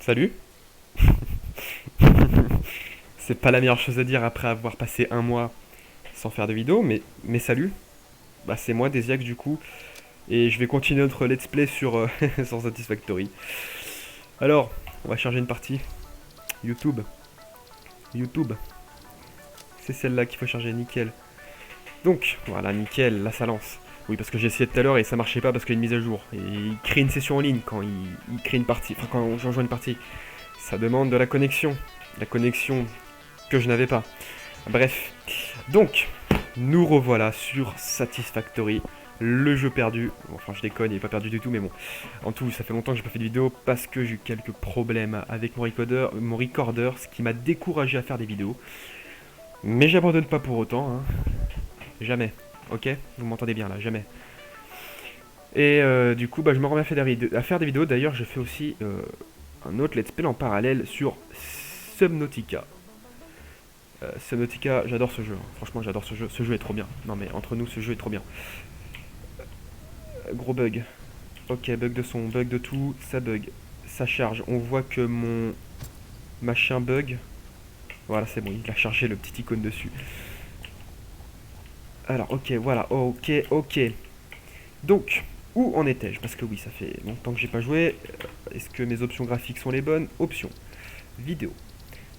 Salut. C'est pas la meilleure chose à dire après avoir passé un mois sans faire de vidéo, mais salut. Bah c'est moi, Desiax du coup, et je vais continuer notre let's play sur, sur Satisfactory. Alors, on va charger une partie. YouTube. YouTube. C'est celle-là qu'il faut charger, nickel. Donc, voilà, nickel, là ça lance. Oui, parce que j'ai essayé tout à l'heure et ça marchait pas parce qu'il y a une mise à jour. Et il crée une session en ligne quand il crée une partie. Enfin, quand je rejoins une partie. Ça demande de la connexion. La connexion que je n'avais pas. Bref, donc, nous revoilà sur Satisfactory, le jeu perdu. Bon, enfin, je déconne, il n'est pas perdu du tout, mais bon. En tout, ça fait longtemps que j'ai pas fait de vidéo parce que j'ai eu quelques problèmes avec mon recorder, ce qui m'a découragé à faire des vidéos. Mais j'abandonne pas pour autant, hein. Jamais. Ok. Vous m'entendez bien là, jamais. Et du coup, bah, je me remets à faire des vidéos. D'ailleurs, je fais aussi un autre let's play en parallèle sur Subnautica. Subnautica, j'adore ce jeu. Franchement, j'adore ce jeu. Ce jeu est trop bien. Non, mais entre nous, ce jeu est trop bien. Gros bug. Ok, bug de son, bug de tout. Ça bug. Ça charge. On voit que mon machin bug. Voilà, c'est bon. Il a chargé le petit icône dessus. Alors, ok, voilà. Ok, ok. Donc, où en étais-je? Parce que oui, ça fait longtemps que j'ai pas joué. Est-ce que mes options graphiques sont les bonnes? Options. Vidéo.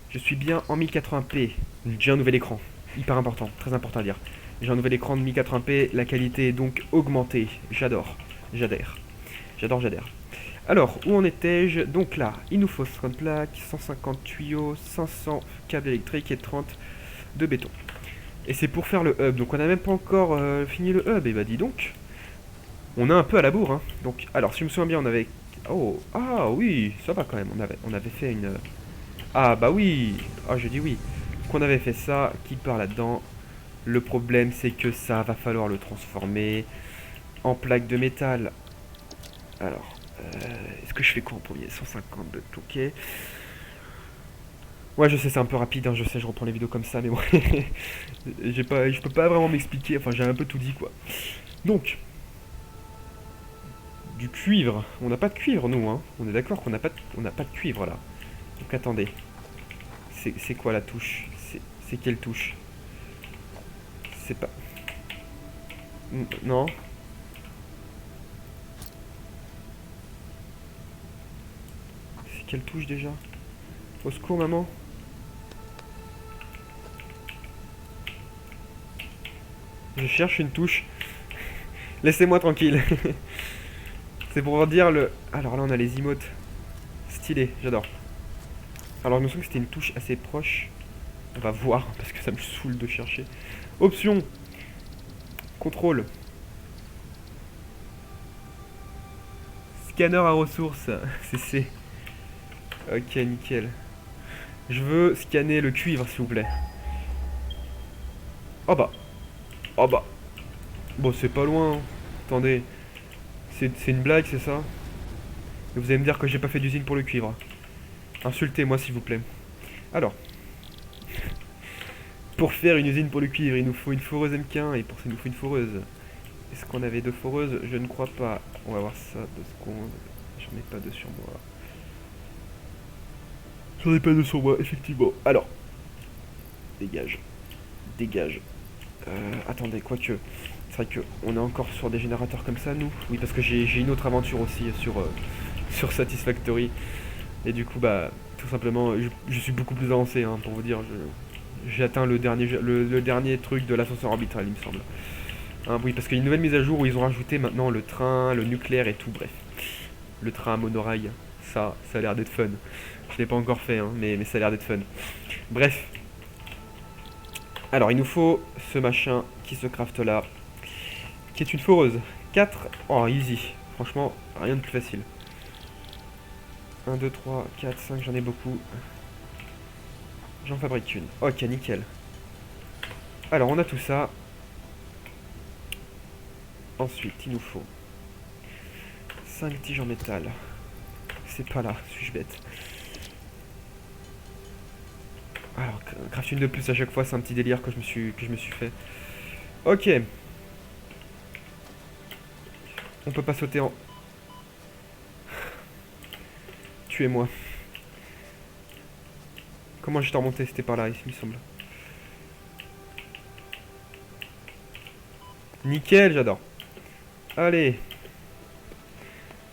Je suis bien en 1080p. J'ai un nouvel écran. Hyper important, très important à dire. J'ai un nouvel écran de 1080p, la qualité est donc augmentée. J'adore, j'adhère. J'adore, j'adhère. Alors, où en étais-je? Donc là, il nous faut 50 plaques, 150 tuyaux, 500 câbles électriques et 30 de béton. Et c'est pour faire le hub. Donc on n'a même pas encore fini le hub. Et bah dis donc, on est un peu à la bourre. Hein. Donc, alors, si je me souviens bien, on avait... Oh, ah oui, ça va quand même. On avait fait une... Ah bah oui. Ah, je dis oui. Qu'on avait fait ça, qui part là-dedans. Le problème, c'est que ça va falloir le transformer en plaque de métal. Alors, est-ce que je fais quoi en premier? 150 de ok. Ouais, je sais, c'est un peu rapide, hein, je sais, je reprends les vidéos comme ça, mais bon, je peux pas vraiment m'expliquer, enfin j'ai un peu tout dit quoi. Donc, du cuivre, on n'a pas de cuivre nous, hein. On est d'accord qu'on n'a pas, on n'a pas de cuivre là. Donc attendez, c'est quoi la touche? C'est quelle touche? C'est pas... Non. C'est quelle touche déjà? Au secours maman. Je cherche une touche. Laissez-moi tranquille. C'est pour dire le... Alors là, on a les emotes. Stylé, j'adore. Alors, je me souviens que c'était une touche assez proche. On va voir, parce que ça me saoule de chercher. Option. Contrôle. Scanner à ressources. CC. Ok, nickel. Je veux scanner le cuivre, s'il vous plaît. Oh bah. Oh bah. Bon, c'est pas loin. Hein. Attendez. C'est une blague, c'est ça? Et vous allez me dire que j'ai pas fait d'usine pour le cuivre. Insultez-moi, s'il vous plaît. Alors, pour faire une usine pour le cuivre, il nous faut une foreuse MK1 et pour ça, il nous faut une foreuse. Est-ce qu'on avait deux foreuses? Je ne crois pas. On va voir ça, 2 secondes. J'en ai pas deux sur moi. J'en ai pas deux sur moi, effectivement. Alors, dégage. Dégage. Attendez, quoique. C'est vrai qu'on est encore sur des générateurs comme ça, nous. Oui, parce que j'ai une autre aventure aussi sur, sur Satisfactory. Et du coup, bah, tout simplement, je suis beaucoup plus avancé, hein, pour vous dire. J'ai atteint le dernier truc de l'ascenseur orbital, il me semble. Hein, oui, parce qu'il y a une nouvelle mise à jour où ils ont rajouté maintenant le train, le nucléaire et tout, bref. Le train à monorail, ça a l'air d'être fun. Je l'ai pas encore fait, hein, mais ça a l'air d'être fun. Bref. Alors, il nous faut ce machin qui se crafte là, qui est une foreuse. 4. Oh, easy. Franchement, rien de plus facile. 1, 2, 3, 4, 5, j'en ai beaucoup. J'en fabrique une. Ok, nickel. Alors, on a tout ça. Ensuite, il nous faut 5 tiges en métal. C'est pas là, suis-je bête? Alors, craft une de plus à chaque fois, c'est un petit délire que je me suis fait. Ok. On peut pas sauter en... Tuez-moi. Comment j'étais remonté? C'était par là, il me semble. Nickel, j'adore. Allez.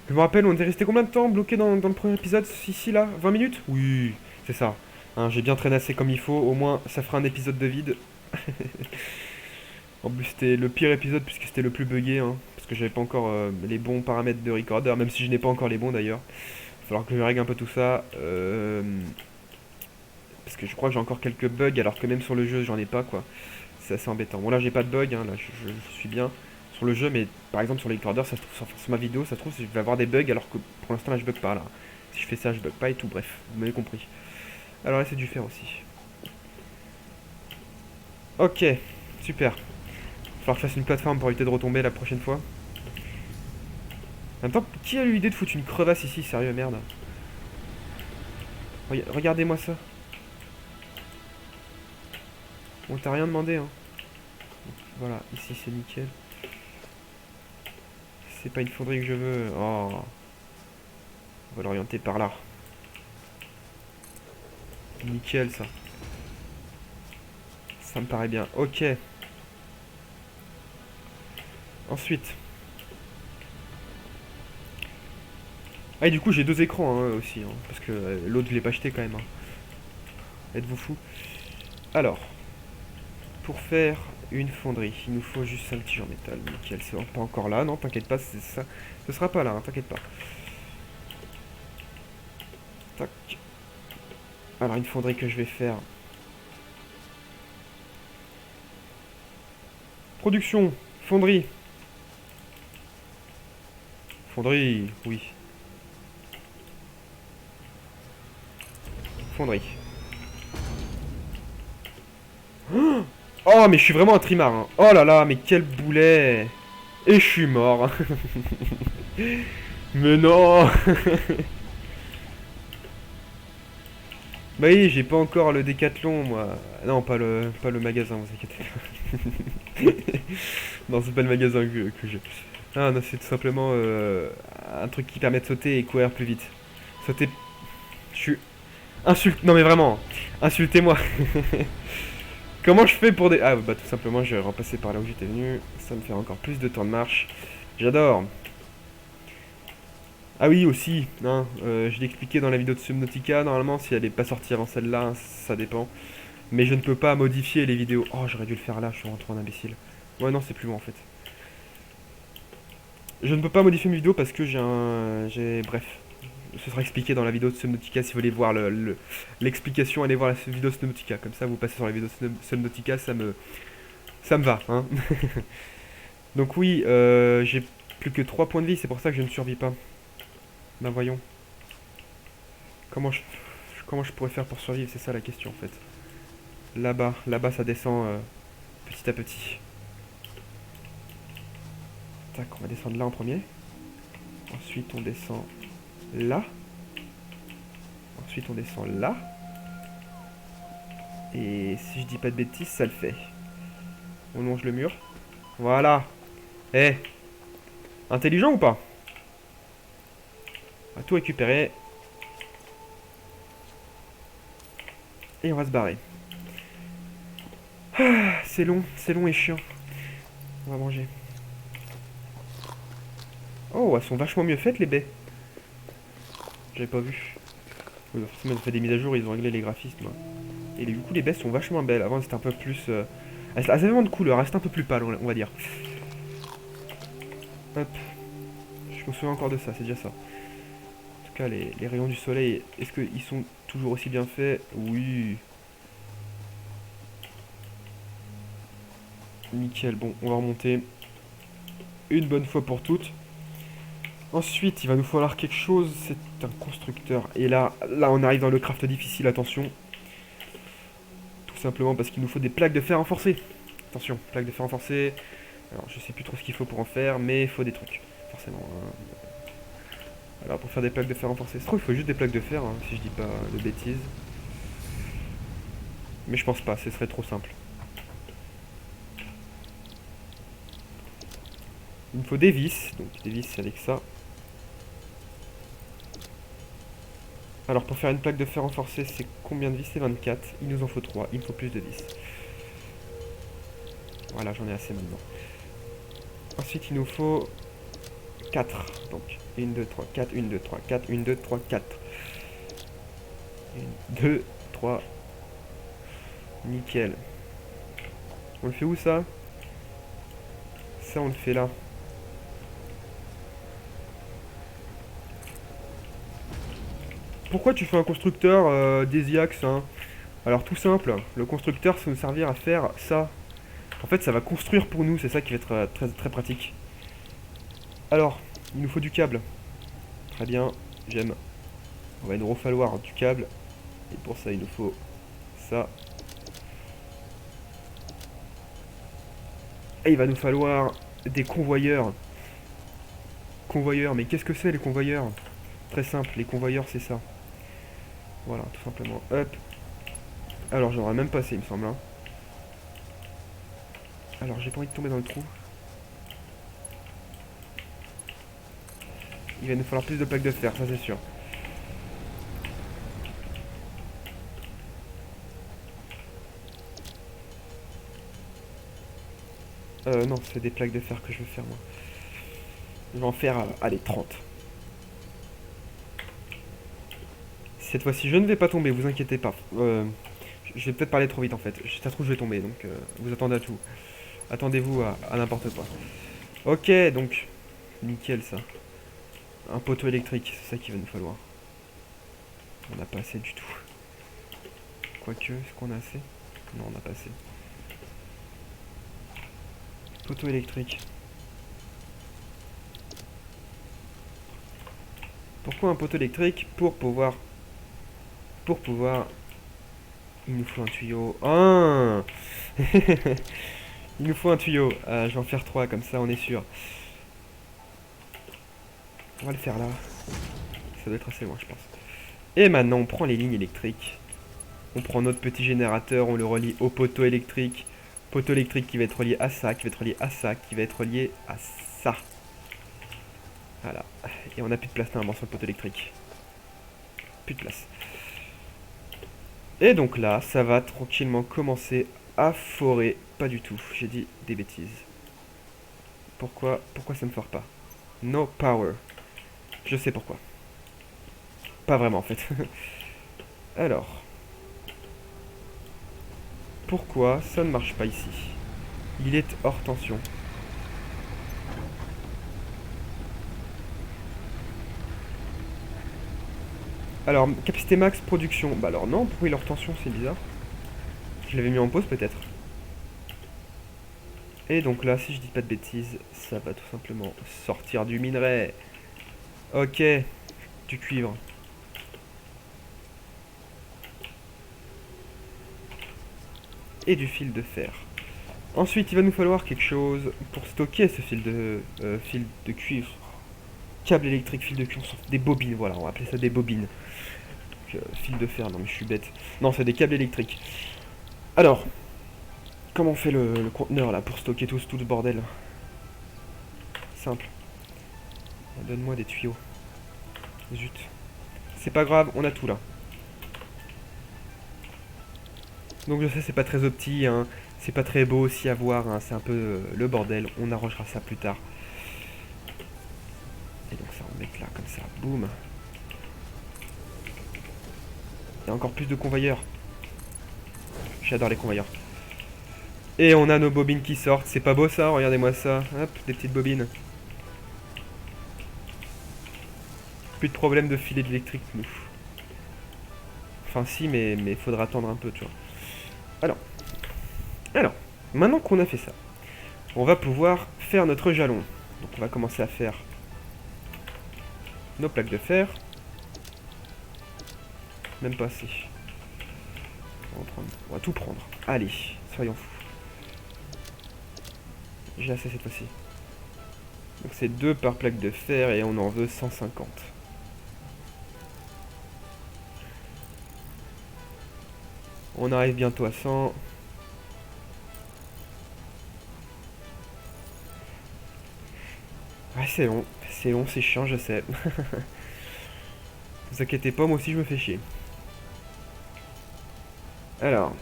Je me rappelle, on était resté combien de temps bloqué dans le premier épisode? Ici, là? 20 minutes? Oui, c'est ça. Hein, j'ai bien traînassé comme il faut. Au moins, ça fera un épisode de vide. En plus, c'était le pire épisode puisque c'était le plus buggé. Hein, parce que j'avais pas encore les bons paramètres de recorder. Même si je n'ai pas encore les bons d'ailleurs. Il va falloir que je règle un peu tout ça. Parce que je crois que j'ai encore quelques bugs alors que même sur le jeu, j'en ai pas quoi. C'est assez embêtant. Bon, là, j'ai pas de bug. Hein, là, je suis bien sur le jeu, mais par exemple sur les recorders, ça se trouve sur ma vidéo, ça se trouve je vais avoir des bugs alors que pour l'instant là je bug pas là. Si je fais ça, je bug pas et tout, bref, vous m'avez compris. Alors là c'est du fer aussi. Ok, super. Il va falloir que je fasse une plateforme pour éviter de retomber la prochaine fois. En même temps, qui a eu l'idée de foutre une crevasse ici, sérieux, merde. Regardez-moi ça. On t'a rien demandé, hein. Voilà, ici c'est nickel. C'est pas une fonderie que je veux. Oh. On va l'orienter par là. Nickel ça. Ça me paraît bien. Ok. Ensuite. Ah et du coup j'ai deux écrans hein, aussi. Hein, parce que l'autre je l'ai pas acheté quand même. Hein. Êtes-vous fou? Alors. Pour faire une fonderie, il nous faut juste un petit en métal. Nickel, c'est pas encore là. Non, t'inquiète pas, c'est ça. Ce sera pas là, hein, t'inquiète pas. Tac. Alors une fonderie que je vais faire. Production, fonderie. Fonderie, oui. Fonderie. Oh, mais je suis vraiment un trimard. Hein. Oh là là, mais quel boulet. Et je suis mort. Mais non. Bah oui, j'ai pas encore le décathlon, moi. Non, pas le magasin, vous inquiétez. Non, c'est pas le magasin que j'ai. Ah non, c'est tout simplement un truc qui permet de sauter et courir plus vite. Sauter. Je suis. Insulte. Non, mais vraiment. Insultez-moi. Comment je fais pour des. Ah, bah tout simplement, je vais repasser par là où j'étais venu. Ça me fait encore plus de temps de marche. J'adore. Ah oui, aussi. Hein, je l'ai expliqué dans la vidéo de Subnautica. Normalement, si elle n'est pas sortie avant celle-là, hein, ça dépend. Mais je ne peux pas modifier les vidéos. Oh, j'aurais dû le faire là, je suis rentré en imbécile. Ouais, non, c'est plus loin en fait. Je ne peux pas modifier mes vidéos parce que j'ai un. Bref. Ce sera expliqué dans la vidéo de Subnautica. Si vous voulez voir l'explication, allez voir la vidéo de Subnautica. Comme ça, vous passez sur la vidéo de Subnautica, ça me va. Hein. Donc, oui, j'ai plus que 3 points de vie. C'est pour ça que je ne survis pas. Ben, voyons. Comment je pourrais faire pour survivre? C'est ça la question en fait. Là-bas, ça descend petit à petit. Tac, on va descendre là en premier. Ensuite, on descend là. Ensuite, on descend là. Et si je dis pas de bêtises, ça le fait. On longe le mur. Voilà. Eh, intelligent ou pas? On va tout récupérer. Et on va se barrer. Ah, c'est long et chiant. On va manger. Oh, elles sont vachement mieux faites les baies. J'avais pas vu. Oui, bah, forcément, ils ont fait des mises à jour, ils ont réglé les graphismes. Et du coup, les baies sont vachement belles. Avant, c'était un peu plus. Elles avaient vraiment de couleur, elles étaient un peu plus pâles, on va dire. Hop. Je me souviens encore de ça, c'est déjà ça. En tout cas, les rayons du soleil, est-ce qu'ils sont toujours aussi bien faits? Oui. Nickel, bon, on va remonter une bonne fois pour toutes. Ensuite, il va nous falloir quelque chose, c'est un constructeur. Et là, on arrive dans le craft difficile, attention. Tout simplement parce qu'il nous faut des plaques de fer renforcées. Attention, plaques de fer renforcées. Alors, je sais plus trop ce qu'il faut pour en faire, mais il faut des trucs, forcément. Hein. Alors, pour faire des plaques de fer renforcées, je trouve qu'il faut juste des plaques de fer, hein, si je dis pas de bêtises. Mais je pense pas, ce serait trop simple. Il me faut des vis, donc des vis avec ça. Alors pour faire une plaque de fer renforcée, c'est combien de vis? C'est 24. Il nous en faut 3. Il me faut plus de vis. Voilà, j'en ai assez maintenant. Ensuite, il nous faut 4. Donc 1, 2, 3, 4, 1, 2, 3, 4, 1, 2, 3, 4. 1, 2, 3. Nickel. On le fait où ça? Ça, on le fait là. Pourquoi tu fais un constructeur Desiax hein? Alors tout simple, le constructeur ça va nous servir à faire ça. En fait ça va construire pour nous, c'est ça qui va être très, très pratique. Alors, il nous faut du câble. Très bien, j'aime. On va nous refalloir du câble. Et pour ça il nous faut ça. Et il va nous falloir des convoyeurs. Convoyeurs, mais qu'est-ce que c'est les convoyeurs? Très simple, les convoyeurs c'est ça. Voilà, tout simplement. Hop. Alors j'en aurais même pas assez il me semble. Hein. Alors j'ai pas envie de tomber dans le trou. Il va nous falloir plus de plaques de fer, ça c'est sûr. Non, c'est des plaques de fer que je veux faire moi. Je vais en faire, allez, 30. Cette fois-ci, je ne vais pas tomber, vous inquiétez pas. Je vais peut-être parler trop vite en fait. Si ça se trouve, je vais tomber, donc vous attendez à tout. Attendez-vous à n'importe quoi. Ok, donc, nickel ça. Un poteau électrique, c'est ça qu'il va nous falloir. On n'a pas assez du tout. Quoique, est-ce qu'on a assez? Non, on n'a pas assez. Poteau électrique. Pourquoi un poteau électrique? Pour pouvoir... Il nous faut un tuyau. Ah il nous faut un tuyau. Je vais en faire 3, comme ça on est sûr. On va le faire là. Ça doit être assez loin, je pense. Et maintenant, on prend les lignes électriques. On prend notre petit générateur, on le relie au poteau électrique. Poteau électrique qui va être relié à ça, qui va être relié à ça, qui va être relié à ça. Voilà. Et on n'a plus de place normalement sur le poteau électrique. Plus de place. Et donc là, ça va tranquillement commencer à forer. Pas du tout, j'ai dit des bêtises. Pourquoi ça ne fore pas? No power. Je sais pourquoi. Pas vraiment en fait. Alors. Pourquoi ça ne marche pas ici? Il est hors tension. Alors, capacité max, production. Bah alors non, pourquoi il est hors tension? C'est bizarre. Je l'avais mis en pause peut-être. Et donc là, si je dis pas de bêtises, ça va tout simplement sortir du minerai. Ok, du cuivre. Et du fil de fer. Ensuite, il va nous falloir quelque chose pour stocker ce fil de cuivre. Câble électrique, fil de cuivre, des bobines, voilà, on va appeler ça des bobines. Fil de fer, non mais je suis bête. Non, c'est des câbles électriques. Alors, comment on fait le conteneur là pour stocker tout ce bordel? Simple. Donne-moi des tuyaux. Zut. C'est pas grave, on a tout là. Donc je sais, c'est pas très opti, hein. C'est pas très beau aussi à voir, hein. C'est un peu le bordel. On arrangera ça plus tard. Et donc ça, on met là comme ça. Boum. Il y a encore plus de convoyeurs. J'adore les convoyeurs. Et on a nos bobines qui sortent. C'est pas beau ça? Regardez-moi ça. Hop, des petites bobines. Plus de problème de filet d'électrique, nous. Enfin si, mais faudra attendre un peu, tu vois. Alors, maintenant qu'on a fait ça, on va pouvoir faire notre jalon. Donc on va commencer à faire nos plaques de fer. Même pas assez. On va tout prendre. Allez, soyons fous. J'ai assez cette fois-ci. Donc c'est 2 par plaque de fer et on en veut 150. On arrive bientôt à 100. Ouais, c'est long, c'est chiant, je sais. Vous inquiétez pas, moi aussi je me fais chier. Alors.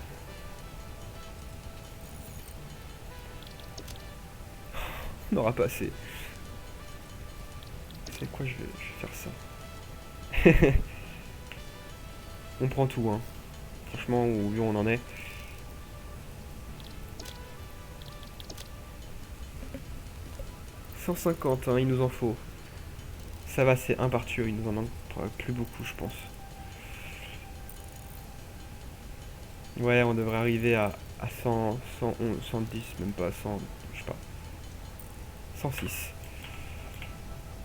On n'aura pas assez. C'est quoi, je vais faire ça. On prend tout, hein. Franchement, vu où on en est. 150, hein, il nous en faut. Ça va, c'est un par tuyau, il nous en manque plus beaucoup, je pense. Ouais, on devrait arriver à 100, 111, 110, même pas 100, je sais pas. 106.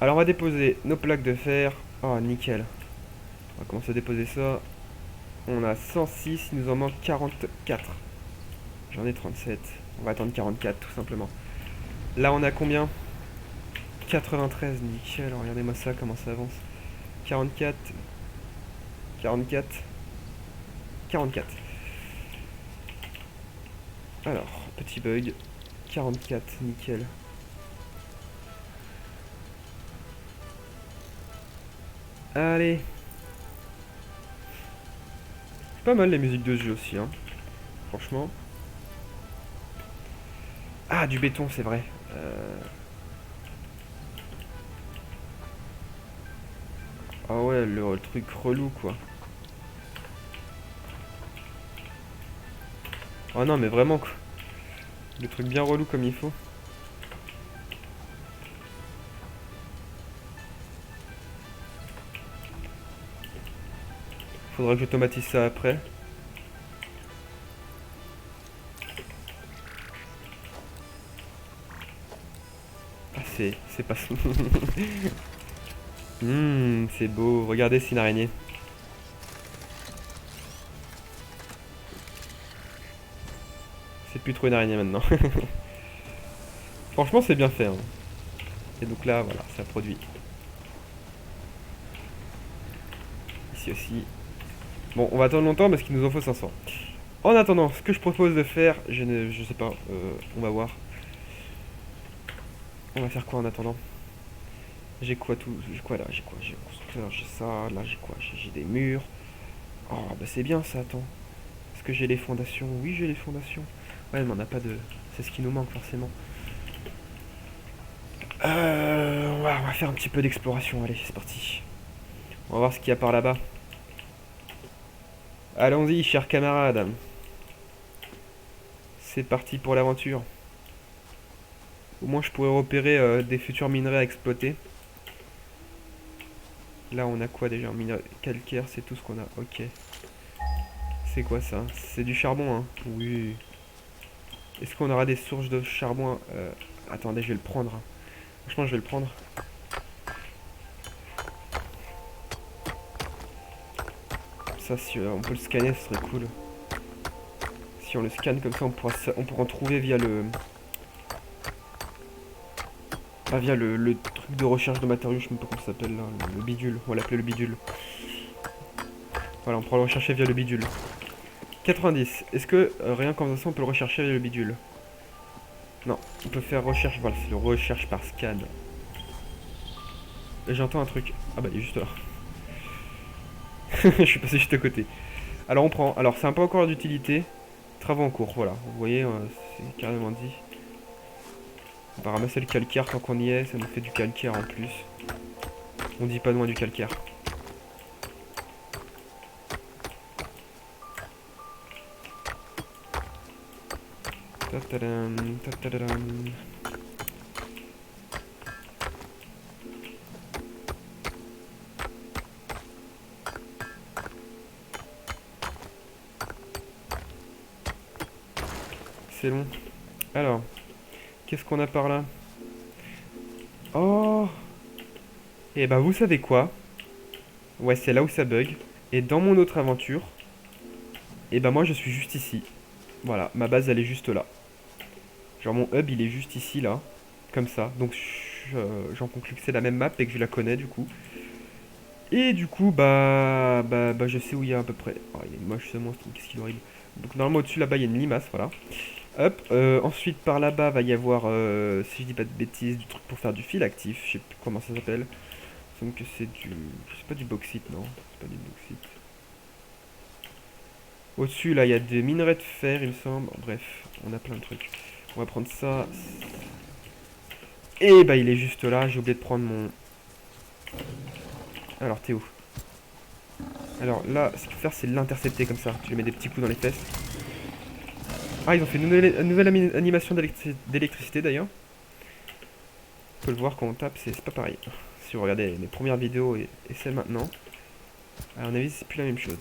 Alors on va déposer nos plaques de fer. Oh, nickel. On va commencer à déposer ça. On a 106, il nous en manque 44. J'en ai 37. On va attendre 44 tout simplement. Là on a combien? 93, nickel. Regardez-moi ça, comment ça avance. 44. 44. 44. Alors, petit bug. 44, nickel. Allez. Pas mal les musiques de ce jeu aussi, hein. Franchement. Ah, du béton, c'est vrai. Ah ouais, le truc relou, quoi. Oh non, mais vraiment, quoi. Le truc bien relou comme il faut. Faudra que j'automatise ça après. Ah, c'est pas ça. C'est beau. Regardez, c'est une araignée. C'est plus trop une araignée maintenant. Franchement, c'est bien fait, hein. Et donc là, voilà, ça produit. Ici aussi. Bon, on va attendre longtemps parce qu'il nous en faut 500. En attendant, ce que je propose de faire, je sais pas, on va voir. On va faire quoi en attendant? J'ai quoi tout? J'ai quoi là? J'ai quoi? J'ai un constructeur, j'ai ça, là j'ai quoi? J'ai des murs. Oh bah c'est bien ça, attends. Est-ce que j'ai les fondations? Oui, j'ai les fondations. Ouais, mais on n'a pas de... C'est ce qui nous manque forcément. On va faire un petit peu d'exploration, allez, c'est parti. On va voir ce qu'il y a par là-bas. Allons-y, chers camarades. C'est parti pour l'aventure. Au moins je pourrais repérer des futurs minerais à exploiter. Là on a quoi déjà? Minerai calcaire, c'est tout ce qu'on a. Ok. C'est quoi ça? C'est du charbon, hein? Oui. Est-ce qu'on aura des sources de charbon? Attendez, je vais le prendre. Franchement, je vais le prendre. Ça, si on peut le scanner, ce serait cool. Si on le scanne comme ça, on pourra en trouver via le... Ah, via le truc de recherche de matériaux, je sais même pas comment ça s'appelle là, le bidule, on va l'appeler le bidule. Voilà, on pourra le rechercher via le bidule. 90, est-ce que rien qu'en faisant ça, on peut le rechercher via le bidule? Non, on peut faire recherche, voilà, c'est le recherche par scan. Et j'entends un truc. Ah bah il est juste là. Je suis passé juste à côté. Alors on prend, alors c'est un peu encore d'utilité. Travaux en cours, voilà, vous voyez, c'est carrément dit. On va ramasser le calcaire tant qu'on y est, ça nous fait du calcaire en plus. On dit pas loin du calcaire. Ta-ta-dam, ta-ta-dam. C'est long. Alors, qu'est-ce qu'on a par là? Oh! Et bah vous savez quoi? Ouais, c'est là où ça bug. Et dans mon autre aventure, et bah moi je suis juste ici. Voilà, ma base elle est juste là. Genre mon hub il est juste ici là. Comme ça. Donc j'en conclus que c'est la même map et que je la connais du coup. Et du coup bah je sais où il y a à peu près. Oh il est moche ce monstre, qu'est-ce qu'il est horrible. Donc normalement au-dessus là-bas il y a une limace, voilà. Hop, ensuite par là-bas va y avoir, si je dis pas de bêtises, du truc pour faire du fil actif, je sais plus comment ça s'appelle. Il me semble que c'est du... C'est pas du bauxite, non. C'est pas du bauxite. Au-dessus, là, il y a des minerais de fer, il me semble. Bref, on a plein de trucs. On va prendre ça. Et bah, il est juste là. J'ai oublié de prendre mon... Alors, t'es où? Alors là, ce qu'il faut faire, c'est l'intercepter comme ça. Tu lui mets des petits coups dans les fesses. Ah, ils ont fait une nouvelle animation d'électricité d'ailleurs. On peut le voir quand on tape, c'est pas pareil. Si vous regardez mes premières vidéos et celles maintenant, à mon avis, c'est plus la même chose.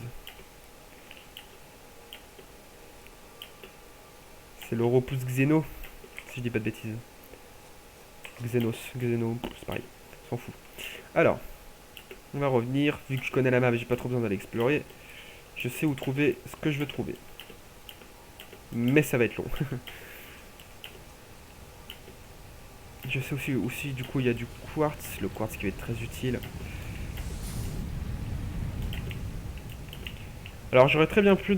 C'est l'Europus Xeno, si je dis pas de bêtises. Xenos, c'est pareil. On s'en fout. Alors, on va revenir. Vu que je connais la map, j'ai pas trop besoin d'aller explorer. Je sais où trouver ce que je veux trouver. Mais ça va être long. Je sais aussi du coup il y a du quartz, le quartz qui va être très utile. Alors j'aurais très bien pu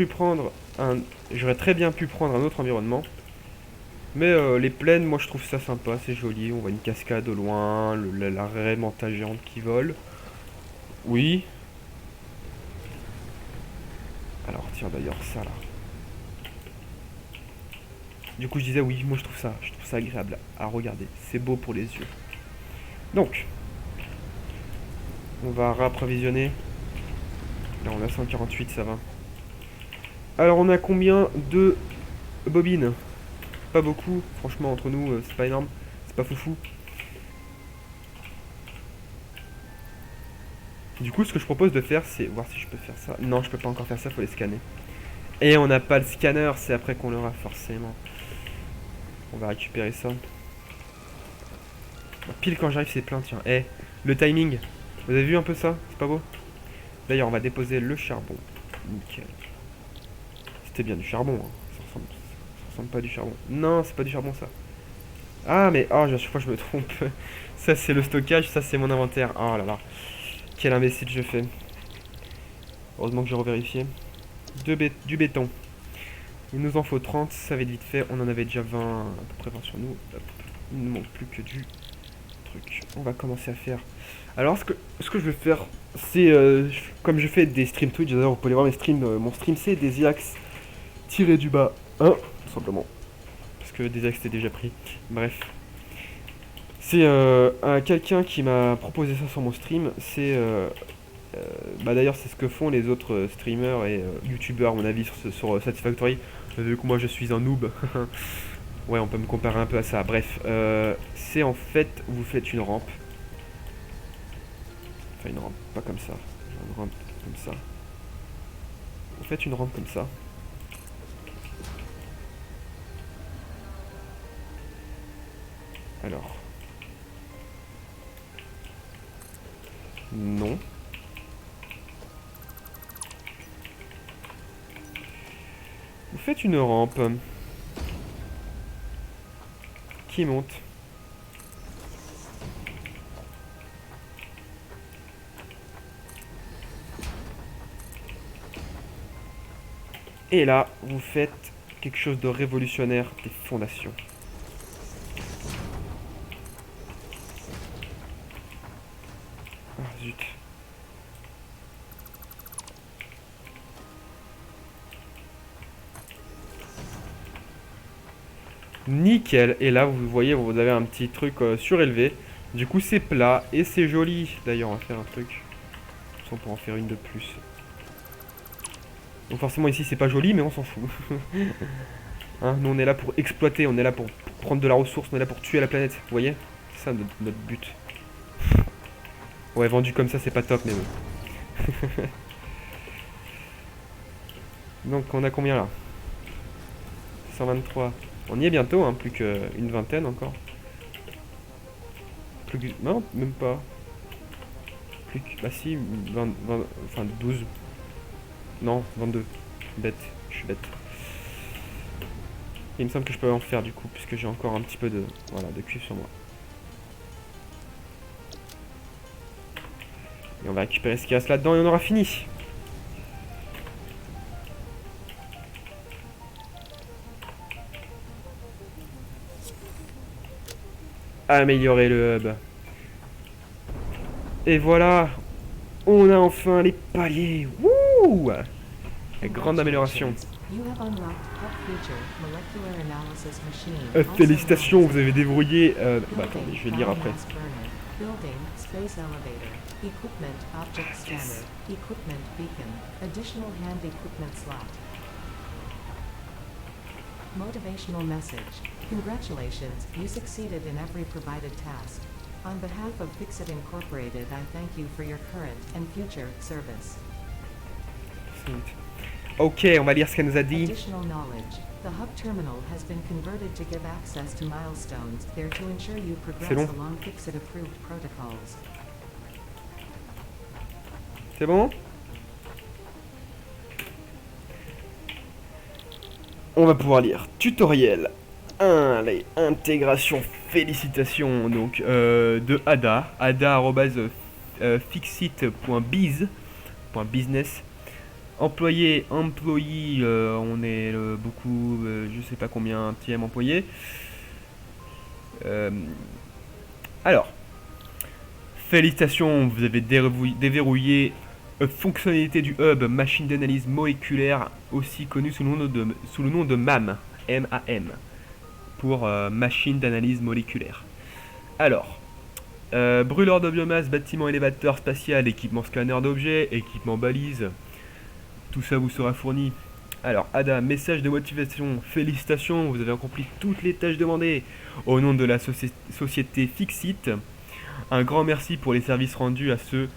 prendre j'aurais très bien pu prendre un autre environnement. Mais les plaines, moi je trouve ça sympa, c'est joli. On voit une cascade au loin, la raie mentale géante qui vole. Oui. Alors tiens d'ailleurs ça là. Du coup je disais oui, moi je trouve ça agréable à regarder. C'est beau pour les yeux. Donc, on va réapprovisionner. Là on a 148, ça va. Alors on a combien de bobines? Pas beaucoup, franchement entre nous c'est pas énorme, c'est pas foufou. Du coup ce que je propose de faire c'est voir si je peux faire ça. Non je peux pas encore faire ça, faut les scanner. Et on n'a pas le scanner, c'est après qu'on l'aura forcément. On va récupérer ça. Pile quand j'arrive c'est plein, tiens. Eh, le timing, vous avez vu un peu ça? C'est pas beau? D'ailleurs on va déposer le charbon. Nickel. C'était bien du charbon, hein. Ça ressemble pas à du charbon. Non c'est pas du charbon ça. Ah mais oh, à chaque fois je me trompe. Ça c'est le stockage, ça c'est mon inventaire. Oh là là. Quel imbécile je fais. Heureusement que j'ai revérifié. Du béton. Il nous en faut 30, ça va être vite fait. On en avait déjà 20, à peu près 20 sur nous. Hop. Il ne manque plus que du truc. On va commencer à faire. Alors ce que je vais faire, c'est comme je fais des streams Twitch, d'ailleurs vous pouvez aller voir mes streams. Mon stream c'est Desiax tiré du bas 1, tout simplement. Parce que Desiax était déjà pris. Bref. C'est quelqu'un qui m'a proposé ça sur mon stream. C'est bah d'ailleurs c'est ce que font les autres streamers et youtubeurs à mon avis sur Satisfactory. Vu que moi je suis un noob. Ouais on peut me comparer un peu à ça. Bref, c'est en fait vous faites une rampe. Enfin une rampe, pas comme ça. Une rampe comme ça. Vous faites une rampe comme ça. Alors. Non. Vous faites une rampe qui monte. Et là, vous faites quelque chose de révolutionnaire, des fondations. Ah zut. Nickel. Et là, vous voyez, vous avez un petit truc surélevé. Du coup, c'est plat et c'est joli. D'ailleurs, on va faire un truc. On peut en faire une de plus. Donc forcément, ici, c'est pas joli, mais on s'en fout. Hein, nous, on est là pour exploiter, on est là pour prendre de la ressource, on est là pour tuer la planète. Vous voyez? C'est ça notre but. Ouais, vendu comme ça, c'est pas top, mais bon. Donc, on a combien là? 123. On y est bientôt, hein, plus qu'une vingtaine encore. Plus que... Non, même pas. Plus que... Bah si, 20, enfin 12. Non, 22. Bête, je suis bête. Il me semble que je peux en faire du coup, puisque j'ai encore un petit peu de, voilà, de cuivre sur moi. Et on va récupérer ce qu'il reste là-dedans et on aura fini. Améliorer le hub. Et voilà, on a enfin les paliers. Wouh! La grande amélioration. Félicitations, vous avez débrouillé... bah attendez, je vais lire après. Building, space elevator, equipment object scanner, equipment beacon, additional hand equipment slot. Motivational message. Congratulations, you succeeded in every provided task. On behalf of Fixit Incorporated, I thank you for your current and future service. Ok, on va lire ce qu'elle nous a dit. Additional knowledge. The hub terminal has been converted to give access to milestones there to ensure you progress along Fixit approved protocols. C'est bon? On va pouvoir lire. Tutoriel. Allez, intégration, félicitations. Donc, de Ada. Ada@fixit.biz.business. Employé, employee, on est beaucoup, je sais pas combien, tième employé. Alors, félicitations, vous avez déverrouillé fonctionnalité du hub, machine d'analyse moléculaire, aussi connue sous le nom de MAM, M-A-M, pour machine d'analyse moléculaire. Alors, brûleur de biomasse, bâtiment élévateur spatial, équipement scanner d'objets, équipement balise, tout ça vous sera fourni. Alors, Ada, message de motivation, félicitations, vous avez accompli toutes les tâches demandées. Au nom de la société Fixit, un grand merci pour les services rendus à ceux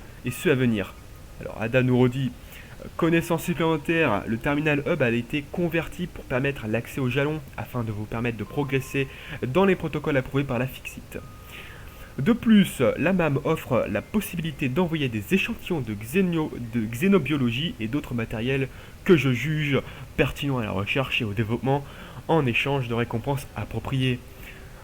à venir. Alors, Ada nous redit, connaissance supplémentaire, le terminal hub a été converti pour permettre l'accès aux jalons afin de vous permettre de progresser dans les protocoles approuvés par la Fixit. De plus, la MAM offre la possibilité d'envoyer des échantillons de xénobiologie et d'autres matériels que je juge pertinents à la recherche et au développement en échange de récompenses appropriées.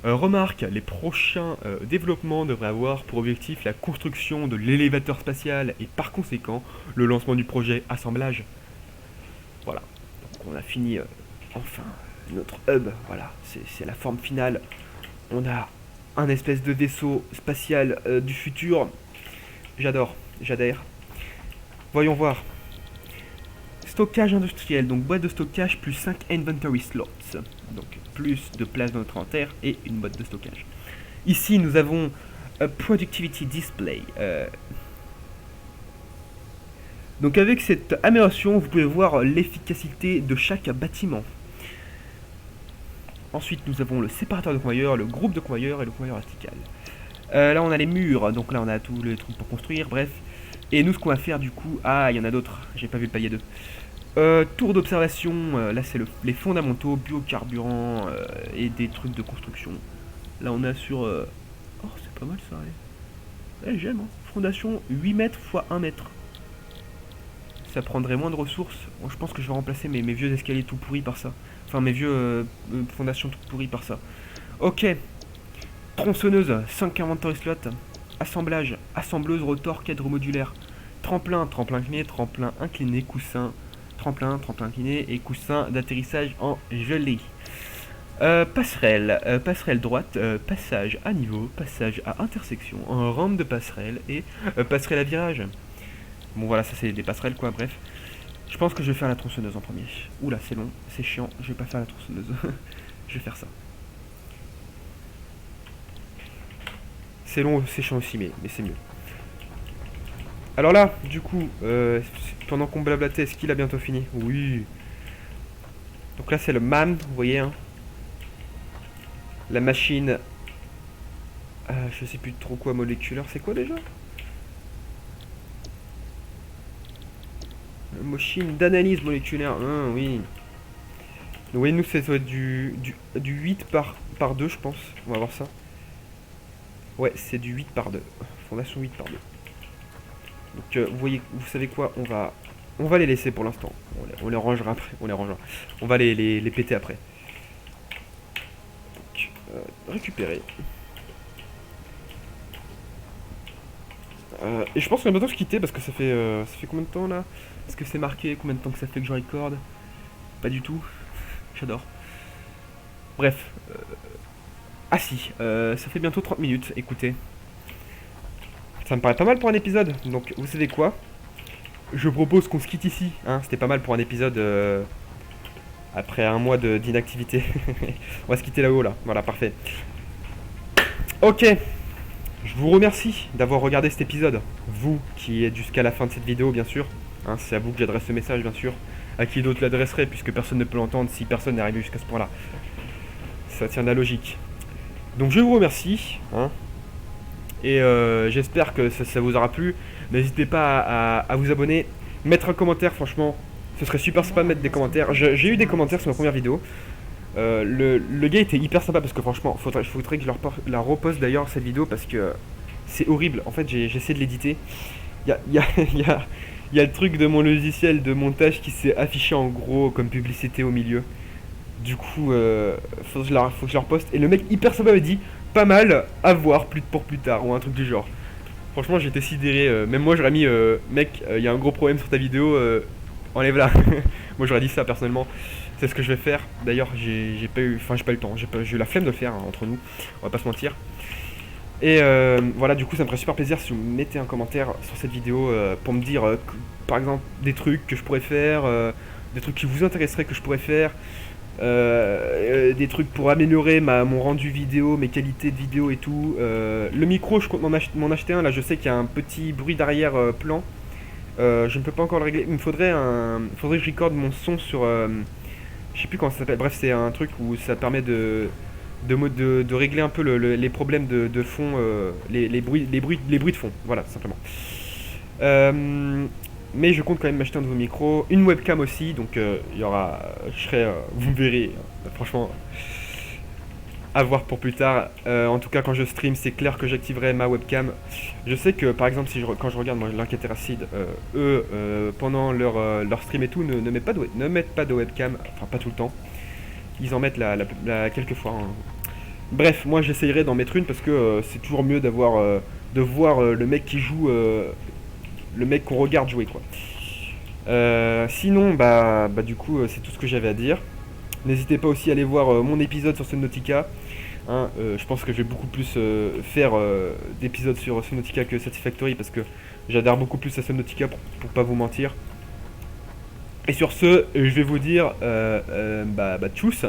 Remarque, les prochains développements devraient avoir pour objectif la construction de l'élévateur spatial et par conséquent le lancement du projet assemblage. Voilà, donc on a fini enfin notre hub, voilà, c'est la forme finale. On a un espèce de vaisseau spatial du futur. J'adore, j'adhère. Voyons voir. Stockage industriel, donc boîte de stockage plus 5 inventory slots. Donc plus de place dans notre inventaire et une boîte de stockage. Ici nous avons Productivity Display. Donc avec cette amélioration, vous pouvez voir l'efficacité de chaque bâtiment. Ensuite, nous avons le séparateur de convoyeurs, le groupe de convoyeurs et le convoyeur vertical. Là, on a les murs, donc là, on a tous les trucs pour construire, bref. Et nous, ce qu'on va faire, du coup... Ah, il y en a d'autres, j'ai pas vu le palier 2. Tour d'observation, là, c'est les fondamentaux, biocarburant et des trucs de construction. Là, on a sur... Oh, c'est pas mal, ça, allez. J'aime, hein. Fondation 8 mètres x 1 mètre. Ça prendrait moins de ressources. Bon, je pense que je vais remplacer mes vieux escaliers tout pourris par ça. Enfin, mes vieux fondations tout pourries par ça. Ok. Tronçonneuse, 5 inventory slots. Assemblage, assembleuse, rotor, cadre modulaire. Tremplin, tremplin incliné, coussin. Tremplin incliné et coussin d'atterrissage en gelée. Passerelle, passerelle droite, passage à niveau, passage à intersection, rampe de passerelle et passerelle à virage. Bon voilà, ça c'est des passerelles quoi, bref. Je pense que je vais faire la tronçonneuse en premier. Oula, c'est long, c'est chiant, je vais pas faire la tronçonneuse. Je vais faire ça. C'est long, c'est chiant aussi, mais c'est mieux. Alors là, du coup, pendant qu'on blablatait, est-ce qu'il a bientôt fini? Oui. Donc là, c'est le MAM, vous voyez, hein. La machine... je sais plus trop quoi, moléculaire, c'est quoi déjà? Machine d'analyse moléculaire, oui. Donc, vous voyez, nous, c'est du 8 par 2, je pense. On va voir ça. Ouais, c'est du 8 par 2. Fondation 8 par 2. Donc, vous voyez, vous savez quoi, on va les laisser pour l'instant. On les rangera après. On va les péter après. Donc, récupérer. Et je pense qu'on va bientôt se quitter parce que ça fait combien de temps là? Est-ce que c'est marqué combien de temps que ça fait que je recorde? Pas du tout. J'adore. Bref. Ah si, ça fait bientôt 30 minutes, écoutez. Ça me paraît pas mal pour un épisode. Donc vous savez quoi? Je propose qu'on se quitte ici. Hein. C'était pas mal pour un épisode après un mois d'inactivité. On va se quitter là-haut là. Voilà, parfait. Ok. Je vous remercie d'avoir regardé cet épisode. Vous qui êtes jusqu'à la fin de cette vidéo, bien sûr. Hein, c'est à vous que j'adresse ce message, bien sûr. À qui d'autre l'adresserait, puisque personne ne peut l'entendre si personne n'est arrivé jusqu'à ce point-là. Ça tient de la logique. Donc je vous remercie. Hein, et j'espère que ça vous aura plu. N'hésitez pas à vous abonner. Mettre un commentaire, franchement. Ce serait super sympa de mettre des commentaires. J'ai eu des commentaires sur ma première vidéo. Le gars était hyper sympa parce que franchement, faudrait que je la reposte d'ailleurs cette vidéo parce que c'est horrible. En fait, j'ai essayé de l'éditer. Il y a le truc de mon logiciel de montage qui s'est affiché en gros comme publicité au milieu. Du coup, faut que je la reposte. Et le mec hyper sympa me dit pas mal, à voir pour plus tard ou un truc du genre. Franchement, j'étais sidéré. Même moi, j'aurais mis mec, il y a un gros problème sur ta vidéo, enlève-la. Moi, j'aurais dit ça personnellement. C'est ce que je vais faire. D'ailleurs, j'ai pas eu le temps. J'ai eu la flemme de le faire hein, entre nous. On va pas se mentir. Et voilà, du coup, ça me ferait super plaisir si vous mettez un commentaire sur cette vidéo pour me dire, par exemple, des trucs que je pourrais faire, des trucs qui vous intéresseraient que je pourrais faire, des trucs pour améliorer mon rendu vidéo, mes qualités de vidéo et tout. Le micro, je compte m'en acheter un. Là, je sais qu'il y a un petit bruit d'arrière plan. Je ne peux pas encore le régler. Il me faudrait que je recorde mon son sur. Je sais plus comment ça s'appelle. Bref, c'est un truc où ça permet de régler un peu les problèmes de fond, les bruits de fond. Voilà, simplement. Mais je compte quand même m'acheter un nouveau micro, une webcam aussi, donc il y aura, vous me verrez, franchement, à voir pour plus tard. En tout cas, quand je stream, c'est clair que j'activerai ma webcam. Je sais que par exemple, quand je regarde l'enquête Acide, eux, pendant leur stream et tout, ne mettent pas de webcam, enfin pas tout le temps. Ils en mettent quelques fois. Hein. Bref, moi j'essayerai d'en mettre une parce que c'est toujours mieux de voir le mec qui joue, le mec qu'on regarde jouer quoi. Sinon, du coup, c'est tout ce que j'avais à dire. N'hésitez pas aussi à aller voir mon épisode sur Subnautica. Hein, je pense que je vais beaucoup plus faire d'épisodes sur Subnautica que Satisfactory parce que j'adhère beaucoup plus à Subnautica pour pas vous mentir. Et sur ce, je vais vous dire tchuss.